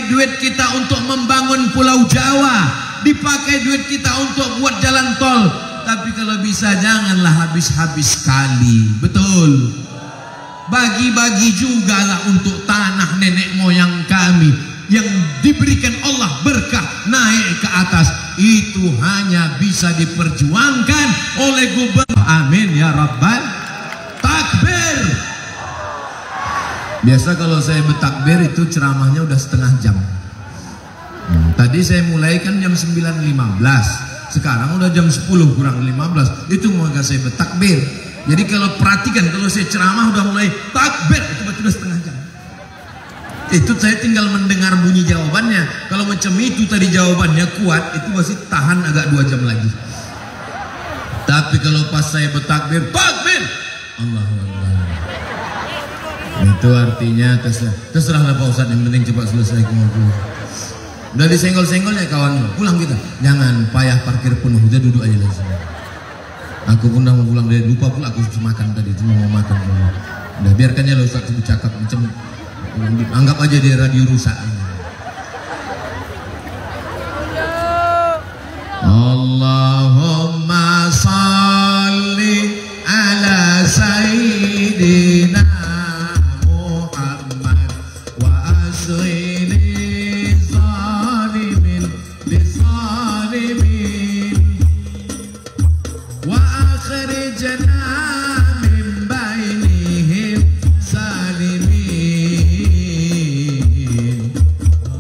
duit kita untuk membangun Pulau Jawa, dipakai duit kita untuk buat jalan tol. Tapi kalau bisa janganlah habis-habis sekali. Betul. Bagi-bagi juga lah untuk tanah nenek moyang kami yang diberikan Allah berkah naik ke atas. Itu hanya bisa diperjuangkan oleh gubernur. Amin ya Rabbal. Takbir. Biasa kalau saya bertakbir itu ceramahnya udah setengah jam. Tadi saya mulai kan jam 9.15. Sekarang udah jam 10 kurang 15. Itu maka saya bertakbir. Jadi kalau perhatikan, kalau saya ceramah udah mulai takbir, itu sudah setengah jam. Itu saya tinggal mendengar bunyi jawabannya. Kalau macam itu tadi jawabannya kuat, itu masih tahan agak 2 jam lagi. Tapi kalau pas saya bertakbir, takbir, Allahu Akbar. Itu artinya terserahlah Pak Ustadz, yang penting cepat selesai kumpul. Udah disenggol-senggol ya kawan, pulang kita. Jangan payah parkir penuh, udah duduk aja di sini. Aku pun udah mau pulang, dari lupa pula aku makan tadi, cuma mau makan. Udah biarkannya lo Ustaz cakap macam anggap aja dia radio rusak. Allahumma salli ala sayyidina Muhammad wa asghini zalimin lizalimin wa akhrijna min bainihim salimin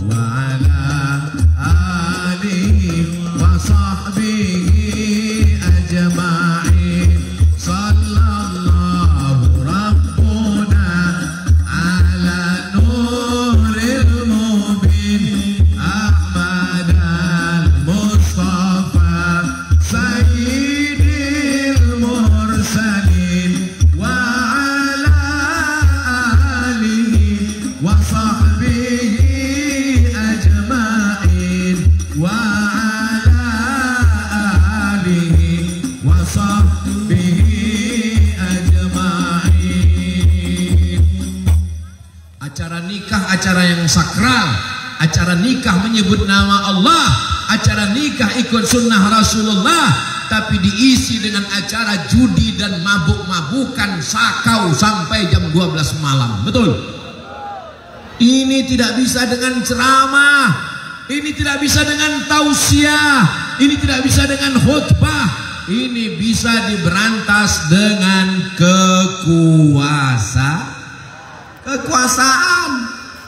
wa ala alihi wa sahbihi ajma'in sallallahu rabbuna ala nuril mubin Ahmad al-Mustafa sayyidil mursalin wa ala alihi wa sahbihi ajma'in wa ala alihi wa sahbihi ajma'in. Acara nikah acara yang sakral, acara nikah menyebut nama Allah, acara nikah ikut sunnah Rasulullah, tapi diisi dengan acara judi dan mabuk-mabukan sakau sampai jam 12 malam. Betul? Ini tidak bisa dengan ceramah, ini tidak bisa dengan tausiah, ini tidak bisa dengan khutbah, ini bisa diberantas dengan kekuasaan.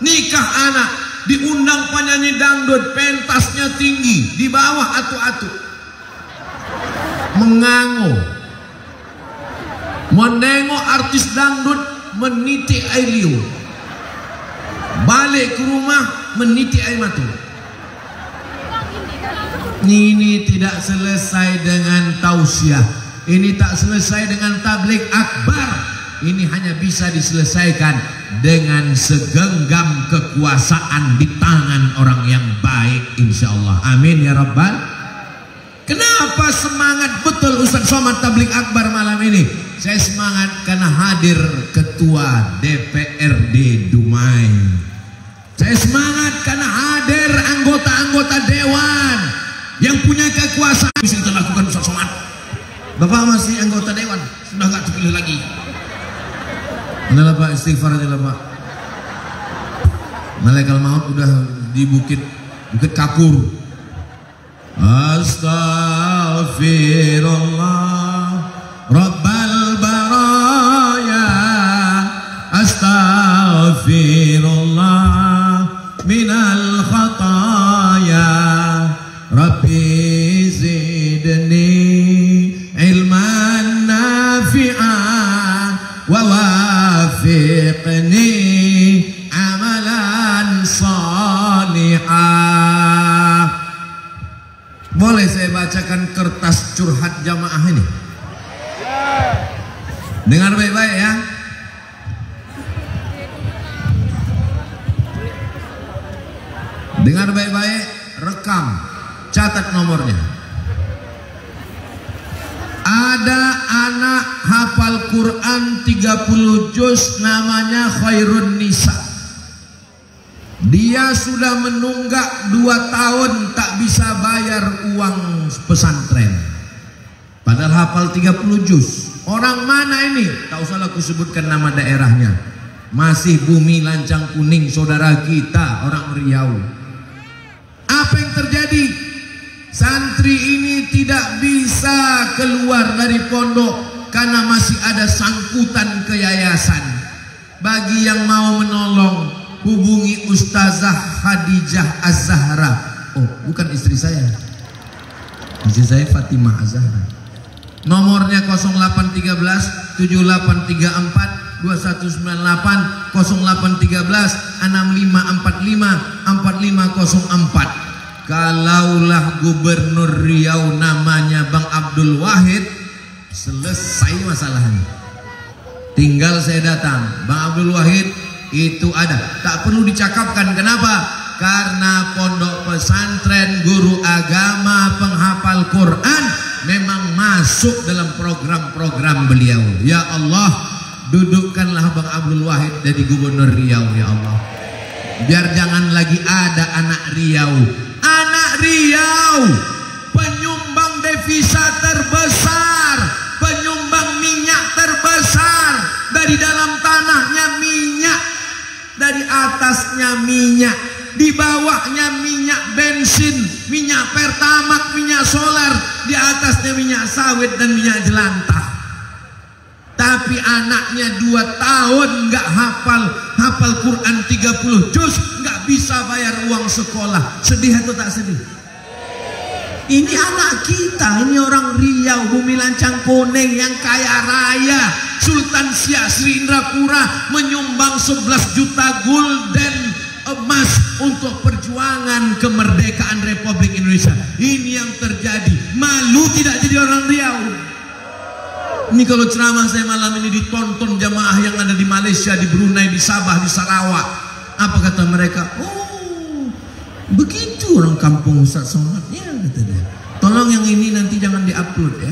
Nikah anak diundang penyanyi dangdut, pentasnya tinggi, di bawah atu-atu, mengango, menengok artis dangdut meniti air liur, balik ke rumah meniti air mata. Ini tidak selesai dengan tausiah, ini tak selesai dengan tabligh akbar. Ini hanya bisa diselesaikan dengan segenggam kekuasaan di tangan orang yang baik, insya Allah. Amin ya Rabbal. Kenapa semangat betul Ustaz Somad tabligh akbar malam ini? Saya semangat karena hadir ketua DPRD Dumai. Saya semangat karena hadir anggota-anggota dewan yang punya kekuasaan. Bisa kita lakukan Ustaz Somad. Bapak masih anggota dewan, sudah gak terpilih lagi. Inilah Pak, istighfar aja lah Pak. Malaikat maut udah di bukit Kapur. Astaghfirullah Rabbal baraya, astaghfirullah minal khataya, Rabbi zidni ilman nafi'an wa wafiqni amalan salihah. Boleh saya bacakan kertas curhat jamaah ini? Dengar baik-baik ya. Dengar baik-baik, rekam, catat nomornya. Ada anak hafal Quran 30 juz namanya Khairun Nisa. Dia sudah menunggak 2 tahun tak bisa bayar uang pesantren. Padahal hafal 30 juz. Orang mana ini? Tak usahlah aku sebutkan nama daerahnya. Masih Bumi Lancang Kuning, saudara kita orang Riau. Apa yang terjadi? Santri ini tidak bisa keluar dari pondok karena masih ada sangkutan ke yayasan. Bagi yang mau menolong, hubungi Ustazah Khadijah Az-Zahra. Oh, bukan istri saya. Istri saya Fatimah Az-Zahra. Nomornya 0813 7834 2198 0813 6545 4504. Kalaulah Gubernur Riau namanya Bang Abdul Wahid, selesai masalahnya. Tinggal saya datang, Bang Abdul Wahid itu ada, tak perlu dicakapkan. Kenapa? Karena pondok pesantren, guru agama, penghafal Quran memang masuk dalam program-program beliau. Ya Allah, dudukkanlah Bang Abdul Wahid jadi Gubernur Riau, ya Allah. Biar jangan lagi ada anak Riau. Anak Riau penyumbang devisa terbesar, penyumbang minyak terbesar. Dari dalam tanahnya minyak, dari atasnya minyak, di bawahnya minyak bensin, minyak pertamak, minyak solar, di atasnya minyak sawit dan minyak jelantah. Tapi anaknya 2 tahun nggak hafal Quran 30 juz, nggak bisa bayar uang sekolah. Sedih atau tak sedih? Ini anak kita, ini orang Riau, Bumi Lancang Kuning yang kaya raya. Sultan Siak Sri Indrapura menyumbang 11 juta gulden emas untuk perjuangan kemerdekaan Republik Indonesia. Ini yang terjadi. Malu tidak jadi orang Riau? Ini kalau ceramah saya malam ini ditonton jamaah yang ada di Malaysia, di Brunei, di Sabah, di Sarawak, apa kata mereka? Oh, begitu orang kampung Ustaz Somatnya, kata dia. Tolong yang ini nanti jangan diupload ya.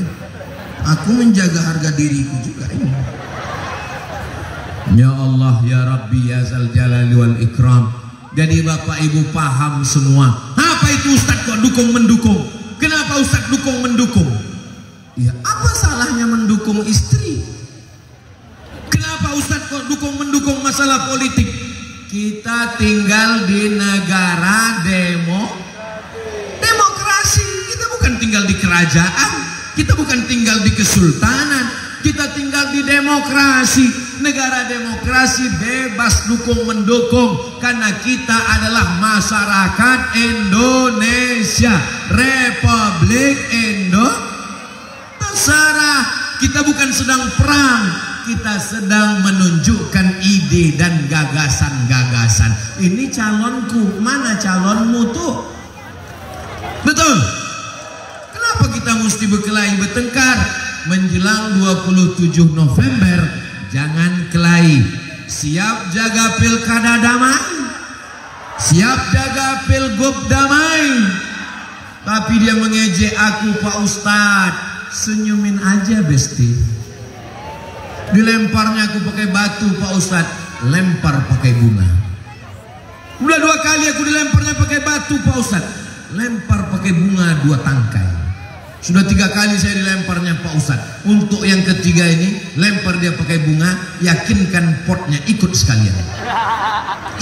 Aku menjaga harga diriku juga ini. Ya Allah, ya Rabbi, ya Zal Jalali wal Ikram. Jadi Bapak Ibu paham semua. Apa itu Ustaz kok dukung mendukung? Kenapa Ustaz dukung mendukung? Ya, apa salahnya mendukung istri? Kenapa Ustaz kok dukung mendukung masalah politik? Kita tinggal di negara demokrasi. Kita bukan tinggal di kerajaan, kita bukan tinggal di kesultanan, kita tinggal di demokrasi. Negara demokrasi bebas dukung mendukung karena kita adalah masyarakat Indonesia, Republik Indonesia. Terserah, kita bukan sedang perang, kita sedang menunjukkan ide dan gagasan-gagasan. Ini calonku, mana calonmu tuh? Betul. Kenapa kita mesti berkelahi bertengkar? Menjelang 27 November, jangan kelahi. Siap jaga pilkada damai, siap jaga pilgub damai. Tapi dia mengejek aku, Pak Ustadz. Senyumin aja besti. Dilemparnya aku pakai batu, Pak Ustadz. Lempar pakai bunga. Udah 2 kali aku dilemparnya pakai batu, Pak Ustadz. Lempar pakai bunga 2 tangkai. Sudah 3 kali saya dilemparnya, Pak Ustadz. Untuk yang ketiga ini, lempar dia pakai bunga. Yakinkan potnya ikut sekalian.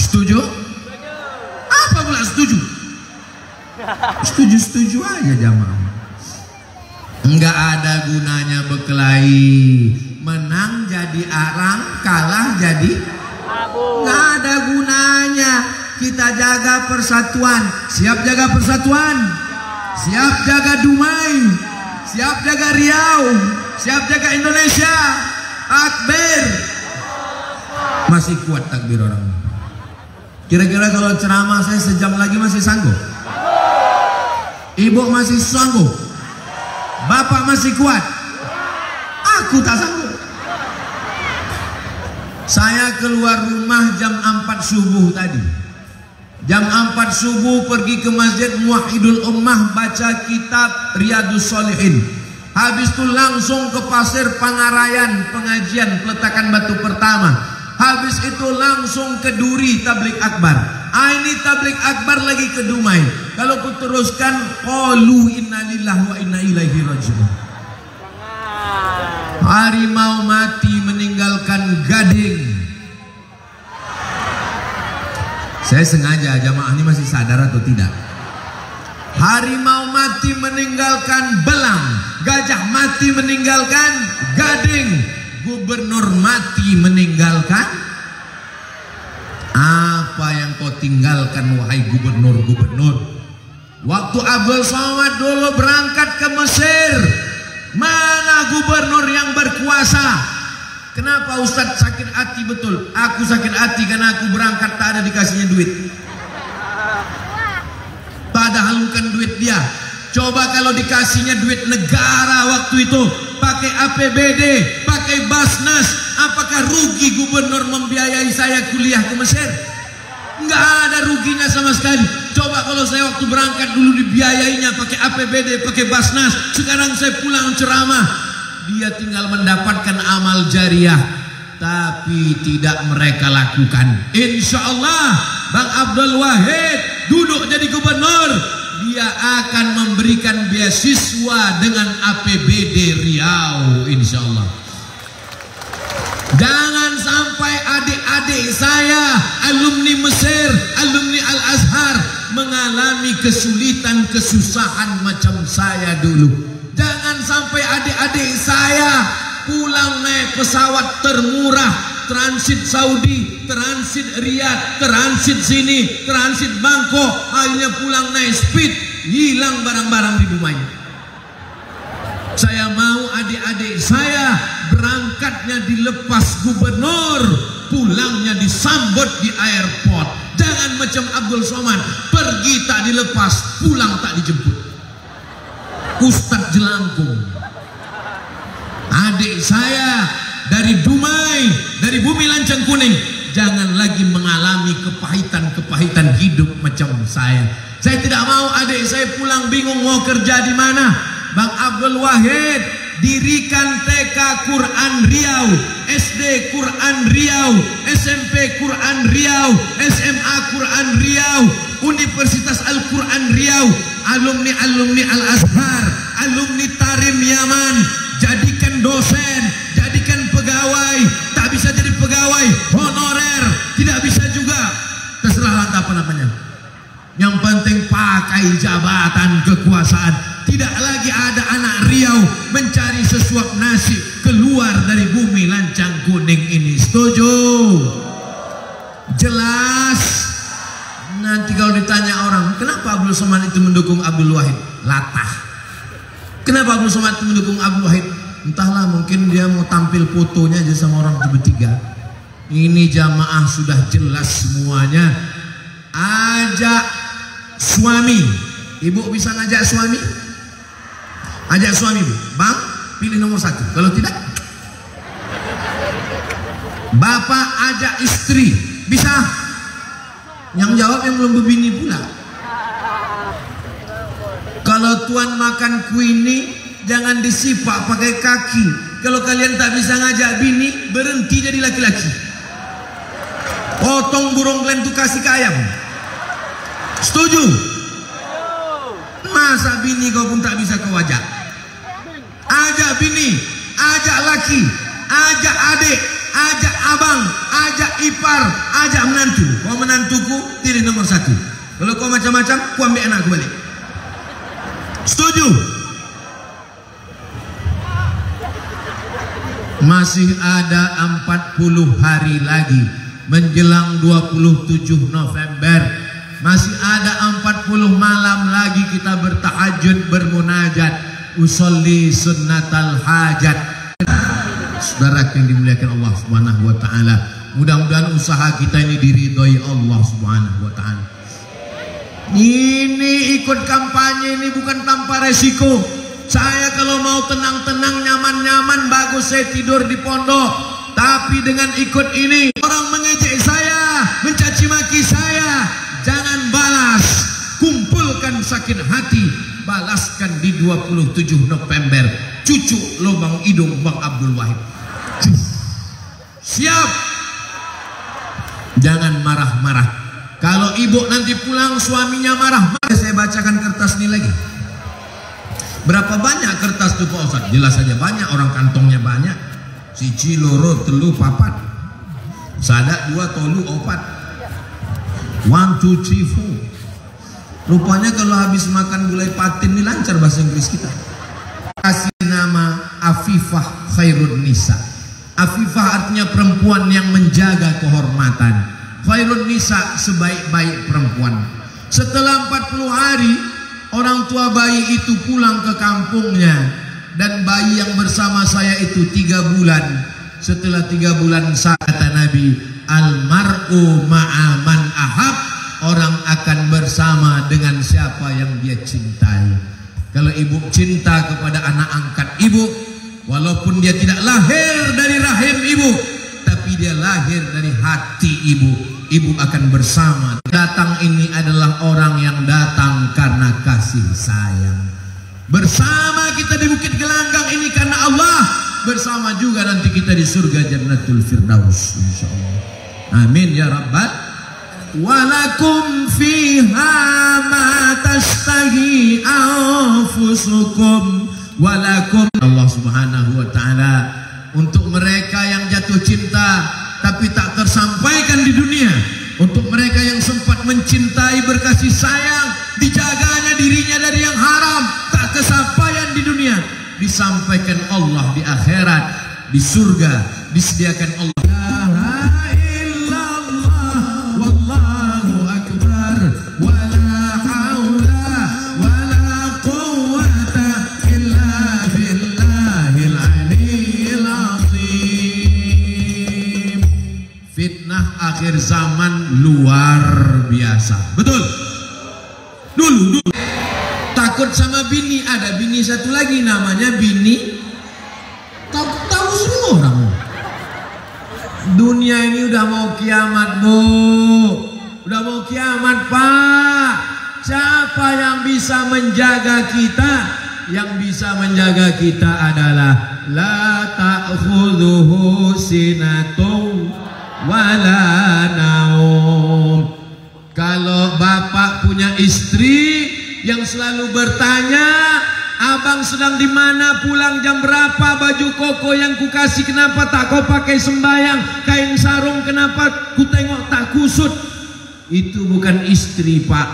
Setuju? Apa pula setuju? Setuju-setuju aja jamaah. Enggak ada gunanya berkelahi. Menang jadi arang, kalah jadi enggak ada gunanya. Kita jaga persatuan. Siap jaga persatuan? Siap jaga Dumai? Siap jaga Riau? Siap jaga Indonesia? Takbir. Masih kuat takbir orang. Kira-kira kalau ceramah saya sejam lagi masih sanggup? Ibu masih sanggup? Bapak masih kuat? Aku tak sanggup. Saya keluar rumah jam 4 subuh tadi. Jam 4 subuh pergi ke Masjid Muwahhidul Ummah baca kitab Riyadhus Shalihin. Habis itu langsung ke Pasir Pangarayan, pengajian peletakan batu pertama. Habis itu langsung ke Duri tablik akbar. Ini tablik akbar lagi ke Dumai. Kalau ku teruskan, qalu innalillahi wa inna ilaihi raji'un. Harimau mati meninggalkan Gading. Saya sengaja, jamaah ini masih sadar atau tidak? Harimau mati meninggalkan Belang, gajah mati meninggalkan Gading, gubernur mati meninggalkan. Apa yang kau tinggalkan wahai gubernur-gubernur? Waktu Abdul Somad dulu berangkat ke Mesir, mana gubernur yang berkuasa? Kenapa Ustadz sakit hati? Betul, aku sakit hati karena aku berangkat tak ada dikasihnya duit. Padahal bukan duit dia. Coba kalau dikasihnya duit negara waktu itu, pakai APBD, pakai Basnas, apakah rugi gubernur membiayai saya kuliah ke Mesir? Enggak ada ruginya sama sekali. Coba kalau saya waktu berangkat dulu dibiayainya pakai APBD, pakai Basnas, sekarang saya pulang ceramah, dia tinggal mendapatkan amal jariah, tapi tidak mereka lakukan. Insya Allah Bang Abdul Wahid duduk jadi gubernur, dia akan memberikan beasiswa dengan APBD Riau, insya Allah. Jangan sampai adik-adik saya alumni Mesir, alumni Al-Azhar mengalami kesulitan, kesusahan macam saya dulu. Jangan sampai adik-adik saya pulang naik pesawat termurah, transit Saudi, transit Riyadh, transit sini, transit Bangkok, akhirnya pulang naik speed, hilang barang-barang di rumahnya. Saya mau adik-adik saya berangkatnya dilepas gubernur, pulangnya disambut di airport. Jangan macam Abdul Somad, pergi tak dilepas, pulang tak dijemput. Ustadz Jelangkung, adik saya dari Dumai, dari bumi lancang kuning, jangan lagi mengalami kepahitan-kepahitan hidup macam saya. Saya tidak mau adik saya pulang bingung mau kerja di mana. Bang Abdul Wahid dirikan TK Quran Riau, SD Quran Riau, SMP Quran Riau, SMA Quran Riau, Universitas Al-Quran Riau, alumni-alumni Al-Azhar, alumni Tarim Yaman, jadikan dosen, jadikan pegawai, tak bisa jadi pegawai honorer, tidak bisa juga, terserah apa namanya. Yang penting pakai jabatan kekuasaan. Tidak lagi ada anak Riau mencari sesuap nasi keluar dari bumi lancang kuning ini. Setuju? Jelas? Nanti kalau ditanya orang, kenapa Abdul Somad itu mendukung Abdul Wahid? Latah. Kenapa Abdul Somad itu mendukung Abdul Wahid? Entahlah, mungkin dia mau tampil fotonya aja sama orang itu bertiga. Ini jamaah sudah jelas semuanya. Ajak suami. Ibu bisa ngajak suami? Ajak suami, Bu. Bang, pilih nomor 1. Kalau tidak, bapak ajak istri. Bisa? Yang jawab yang belum berbini pula. Kalau tuan makan kuini, jangan disipak pakai kaki. Kalau kalian tak bisa ngajak bini, berhenti jadi laki-laki. Potong burung kalian tuh kasih ke ayam. Setuju? Masa bini kau pun tak bisa kau ajak? Ajak bini, ajak laki, ajak adik, ajak abang, ajak ipar, ajak menantu. Kau menantuku, pilih nomor 1. Kalau kau macam-macam, kau ambil anakku balik. Setuju? Masih ada 40 hari lagi menjelang 27 November. Masih ada 40 malam lagi kita bertahajud, bermunajat, usolli sunnatal hajat. Saudara yang dimuliakan Allah Subhanahu wa taala, mudah-mudahan usaha kita ini diridhoi Allah Subhanahu wa taala. Ini ikut kampanye ini bukan tanpa resiko. Saya kalau mau tenang-tenang, nyaman-nyaman, bagus saya tidur di pondok. Tapi dengan ikut ini, orang mengejek saya, mencaci maki saya, jangan balas. Kumpulkan sakit hati, balaskan di 27 November. Cucu lubang hidung Bang Abdul Wahid. Siap. Jangan marah-marah. Kalau ibu nanti pulang suaminya marah, saya bacakan kertas ini lagi. Berapa banyak kertas itu Pak Ustaz? Jelas saja banyak, orang kantongnya banyak. Siji, loro, telu, papat. Sada, dua, tolu, opat. 1, 2, 3, 4. Rupanya kalau habis makan gulai patin ini lancar bahasa Inggris kita. Kasih nama Afifah Khairun Nisa. Afifah artinya perempuan yang menjaga kehormatan. Khairun Nisa, sebaik-baik perempuan. Setelah 40 hari, orang tua bayi itu pulang ke kampungnya. Dan bayi yang bersama saya itu 3 bulan. Setelah 3 bulan, kata Nabi, almar'u ma'aman ahab. Orang akan bersama dengan siapa yang dia cintai. Kalau ibu cinta kepada anak angkat ibu, walaupun dia tidak lahir dari rahim ibu, tapi dia lahir dari hati ibu, ibu akan bersama. Datang ini adalah orang yang datang karena kasih sayang. Bersama kita di Bukit Gelanggang ini karena Allah. Bersama juga nanti kita di surga Jannatul Firdaus, insyaallah. Amin ya rabbal. Walakum fiha ma tashtahi anfusukum. Walakum, Allah subhanahu wa ta'ala, untuk mereka yang jatuh cinta tapi tak tersampaikan di dunia, untuk mereka yang sempat mencintai berkasih sayang, dijaganya dirinya dari yang haram, tak kesampaian di dunia, disampaikan Allah di akhirat, di surga, disediakan Allah. Fitnah akhir zaman luar biasa. Betul? Dulu takut sama bini. Ada bini satu lagi namanya bini. Tahu semua orang. Dunia ini udah mau kiamat, Bu. Udah mau kiamat, Pak. Siapa yang bisa menjaga kita? Yang bisa menjaga kita adalah la ta'khudhuhu sinatun wala naum. Kalau bapak punya istri yang selalu bertanya, abang sedang di mana, pulang jam berapa, baju koko yang kukasih kenapa tak kau pakai sembayang, kain sarung kenapa ku tengok tak kusut, itu bukan istri Pak,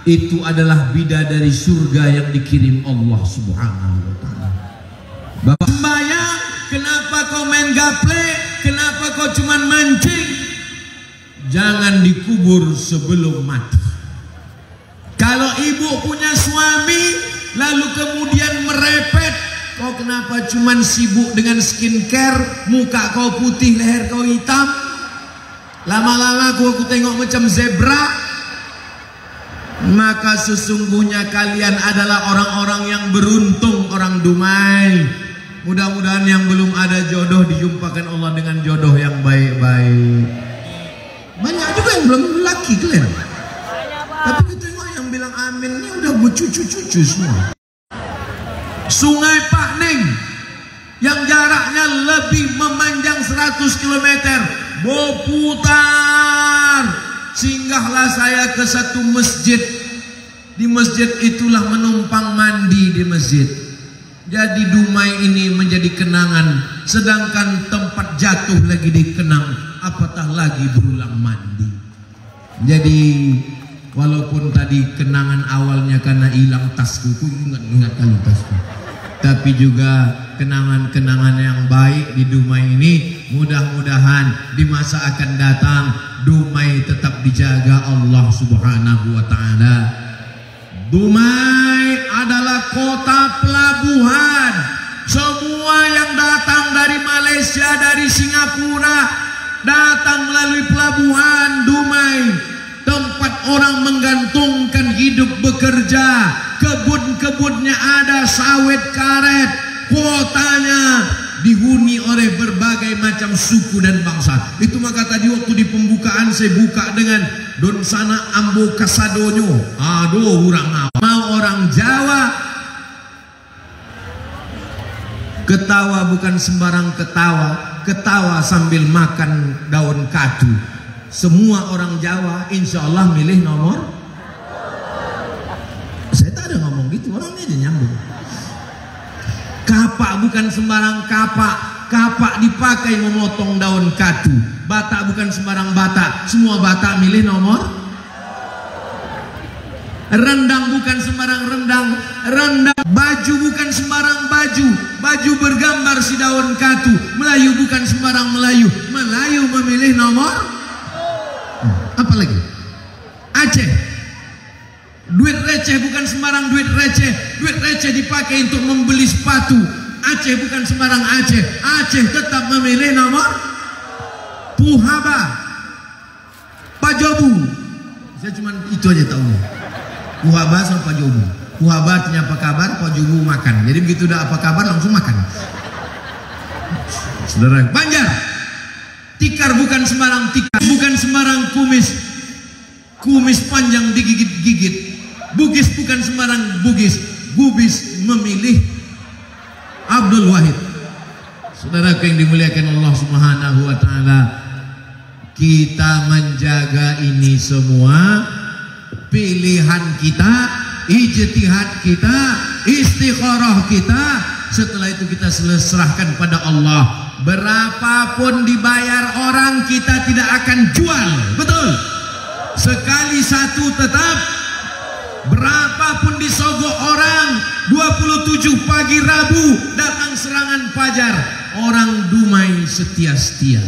itu adalah bidadari surga yang dikirim Allah subhanahu wa ta'ala. Bapak sembayang, kenapa kau main gaple, kenapa kau cuman mancing? Jangan dikubur sebelum mati. Kalau ibu punya suami lalu kemudian merepet, kau kenapa cuman sibuk dengan skincare, muka kau putih, leher kau hitam, lama-lama aku tengok macam zebra, maka sesungguhnya kalian adalah orang-orang yang beruntung, orang Dumai. Mudah-mudahan yang belum ada jodoh dijumpakan Allah dengan jodoh yang baik-baik. Banyak juga yang belum laki kalian. Tapi kita tengok yang bilang amin ini udah bercucu-cucu semua. Sungai Pakning yang jaraknya lebih memanjang 100 km berputar. Singgahlah saya ke satu masjid. Di masjid itulah menumpang mandi di masjid. Jadi Dumai ini menjadi kenangan, sedangkan tempat jatuh lagi dikenang, apatah lagi berulang mandi. Jadi walaupun tadi kenangan awalnya karena hilang tasku, ku ingat kali tasku, tapi juga kenangan-kenangan yang baik di Dumai ini. Mudah-mudahan di masa akan datang Dumai tetap dijaga Allah subhanahu wa ta'ala. Dumai adalah kota pelabuhan. Semua yang datang dari Malaysia, dari Singapura, datang melalui pelabuhan Dumai, tempat orang menggantungkan hidup bekerja. Kebun-kebunnya ada, sawit karet, kotanya dihuni oleh berbagai macam suku dan bangsa. Itu maka tadi waktu di pembukaan saya buka dengan Don sana ambo kasadonyo. Aduh, orang apa? Mau orang Jawa ketawa bukan sembarang ketawa, ketawa sambil makan daun kadu. semua orang Jawa insya Allah milih nomor. Saya tak ada ngomong gitu, orangnya aja nyambung. Kapak bukan sembarang kapak. Kapak dipakai memotong daun katu. Batak bukan sembarang batak. Semua batak milih nomor. Rendang bukan sembarang rendang. Rendang. Baju bukan sembarang baju. Baju bergambar si daun katu. Melayu bukan sembarang Melayu. Melayu memilih nomor. Apa lagi? Aceh. Duit receh bukan sembarang duit receh. Duit receh dipakai untuk membeli sepatu. Aceh bukan sembarang Aceh. Aceh tetap memilih nomor Puhaba, Pajobu. Saya cuma itu aja tahunya. Puhaba sama Pajobu. Puhaba artinya apa kabar, Pajobu makan. Jadi begitu udah apa kabar langsung makan. Saudara, Banjar. Tikar bukan sembarang tikar, bukan sembarang kumis. Kumis panjang digigit-gigit. Bugis bukan sembarang bugis. Bugis memilih Abdul Wahid. Saudara yang dimuliakan Allah Subhanahu wa taala, kita menjaga ini semua, pilihan kita, ijtihad kita, istikharah kita, setelah itu kita serahkan pada Allah. Berapapun dibayar orang kita tidak akan jual, betul? Sekali satu tetap. Berapapun disogok orang, 27 pagi Rabu datang serangan fajar, orang Dumai setia-setia,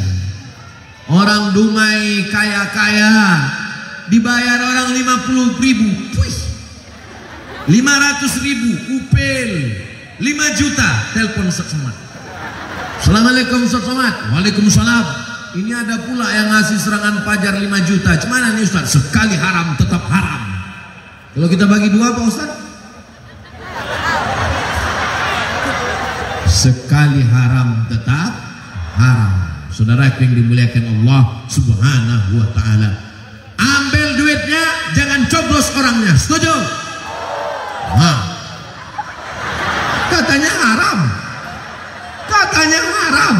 orang Dumai kaya-kaya, dibayar orang 50.000, 500.000 upel, 5 juta telepon Ustaz Somad. Assalamualaikum Ustaz Somad. Waalaikumsalam. Ini ada pula yang ngasih serangan fajar 5 juta. Cuman nih Ustaz, sekali haram tetap haram. Kalau kita bagi dua Pak Ustaz, sekali haram tetap haram. Saudara yang dimuliakan Allah Subhanahu wa taala, ambil duitnya, jangan coblos orangnya. Setuju? Nah, katanya haram. Katanya haram.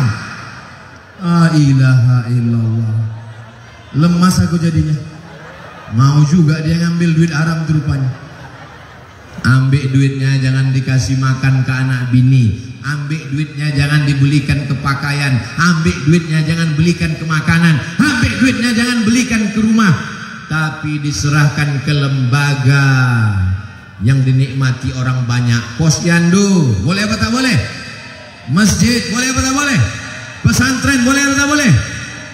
La ilaha illallah. Lemas aku jadinya. Mau juga dia ngambil duit haram itu rupanya. Ambil duitnya jangan dikasih makan ke anak bini. Ambil duitnya jangan dibelikan ke pakaian. Ambil duitnya jangan belikan ke makanan. Ambil duitnya jangan belikan ke rumah. Tapi diserahkan ke lembaga yang dinikmati orang banyak. Posyandu boleh apa tak boleh? Masjid boleh apa tak boleh? Pesantren boleh apa tak boleh?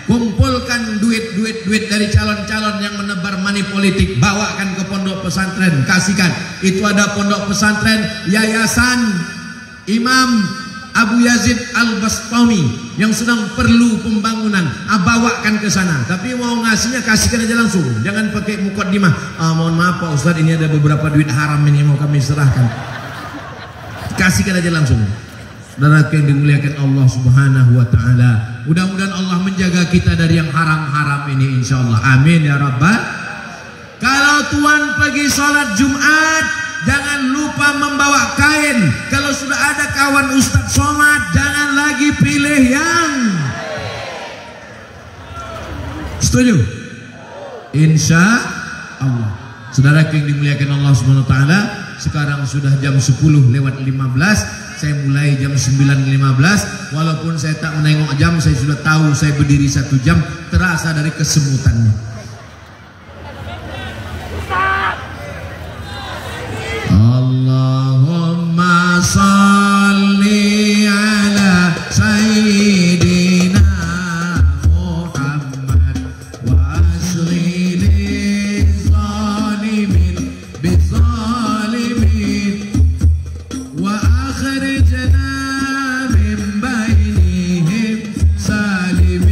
Kumpulkan duit dari calon-calon yang menebar money politik, bawakan ke pondok pesantren, kasihkan. Itu ada pondok pesantren Yayasan Imam Abu Yazid Al-Bastami yang sedang perlu pembangunan, bawakan ke sana. Tapi mau ngasihnya kasihkan aja langsung, jangan pakai mukaddimah. Mohon maaf Pak Ustadz, ini ada beberapa duit haram ini mau kami serahkan. Kasihkan aja langsung. Saudara yang dimuliakan Allah Subhanahu wa taala, mudah-mudahan Allah menjaga kita dari yang haram-haram ini insyaallah. Amin ya rabbal. Kalau tuan pergi sholat Jumat, jangan lupa membawa kain. Kalau sudah ada kawan Ustadz Somad, jangan lagi pilih yang. Setuju? Insya Allah. Saudara yang dimuliakan Allah Subhanahu wa taala, sekarang sudah jam 10:15. Saya mulai jam 9:15. Walaupun saya tak menengok jam, saya sudah tahu saya berdiri 1 jam. Terasa dari kesemutannya. Allahumma salli ala sayyidina Muhammad wa asli lizalimin bizalimin wa akhrijna min bainihim salimin.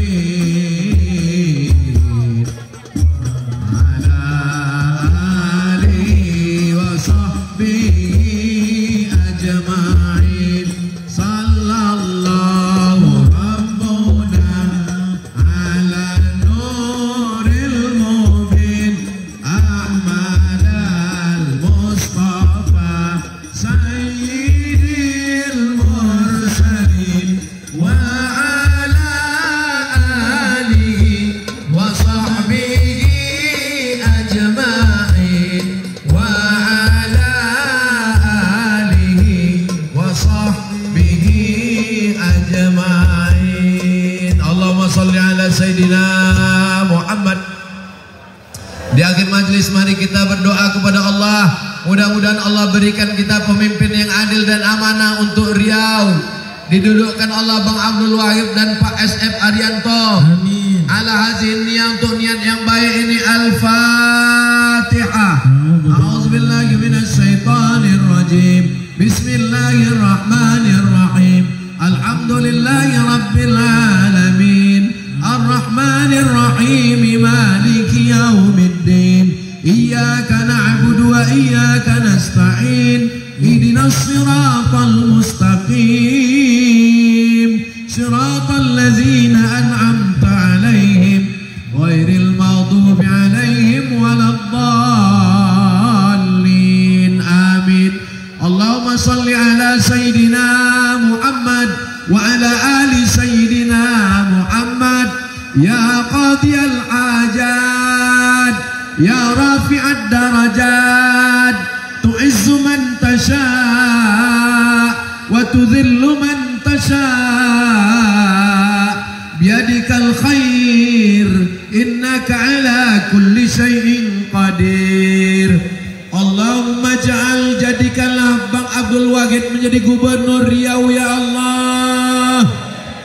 Di akhir majlis mari kita berdoa kepada Allah. Mudah-mudahan Allah berikan kita pemimpin yang adil dan amanah untuk Riau. Didudukkan Allah Bang Abdul Wahid dan Pak SF Arianto. Amin. Ala hazin niat untuk niat yang baik ini. Al-Fatihah. A'udzubillahi minasyaitonir rajim. Bismillahirrahmanirrahim. Alhamdulillahi rabbil alamin. Ar-Rahmanir Rahim. Maliki yaumiddin. Iyyaka na'budu wa iyyaka nasta'in. Ihdinas siratal mustaqim. Siratal ladzina an'amta 'alaihim ghairil maghdubi 'alaihim waladdallin. Amin. Allahumma shalli ala sayyidina Muhammad wa ala ali sayyidina Muhammad. Ya qadiyal hajat, ya rafi'ad darajat, tu'izzu man tasha' wa tudhillu man tasha' biyadikal khair, innaka ala kulli syai'in qadir. Allahumma ja'al, jadikanlah Bang Abdul Wahid menjadi gubernur Riau ya Allah.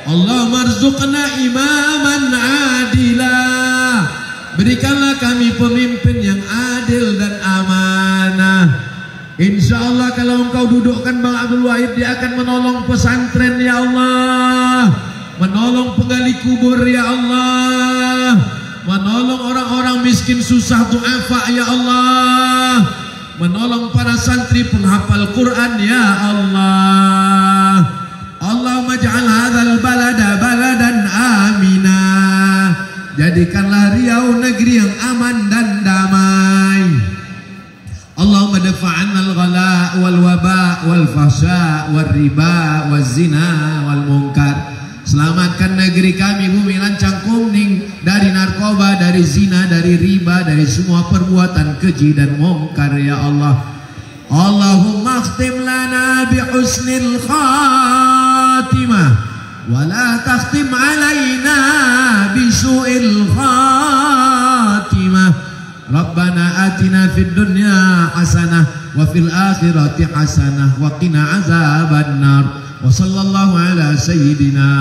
Allahumma arzuqna imaman adilah. Berikanlah kami pemimpin yang adil dan amanah. Insya Allah kalau engkau dudukkan Bang Abdul Wahid, dia akan menolong pesantren ya Allah, menolong penggali kubur ya Allah, menolong orang-orang miskin susah du'afa ya Allah, menolong para santri penghafal Quran ya Allah. Allahumma ja'al hadzal balada baladan amina. Jadikanlah Riau negeri yang aman dan damai. Allahumma dafa'anna al-ghala wal waba wal fahsya wal riba wal zina wal munkar. Selamatkan negeri kami Bumi Lancang Kuning dari narkoba, dari zina, dari riba, dari semua perbuatan keji dan munkar ya Allah. Allahumma akhtim lana bi husnil khatimah wa la takhtim alaina bi su'il khatimah. Rabbana atina fid dunya hasanah wa fil akhirati hasanah wa qina azabannar. Wa sallallahu ala sayyidina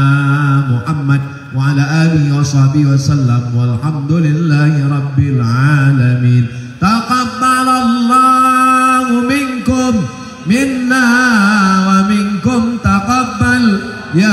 Muhammad wa ala alihi wa sahbihi wa sallam walhamdulillahi rabbil alamin. Taqabbalallahu minkum minna wa minkum taqabbal ya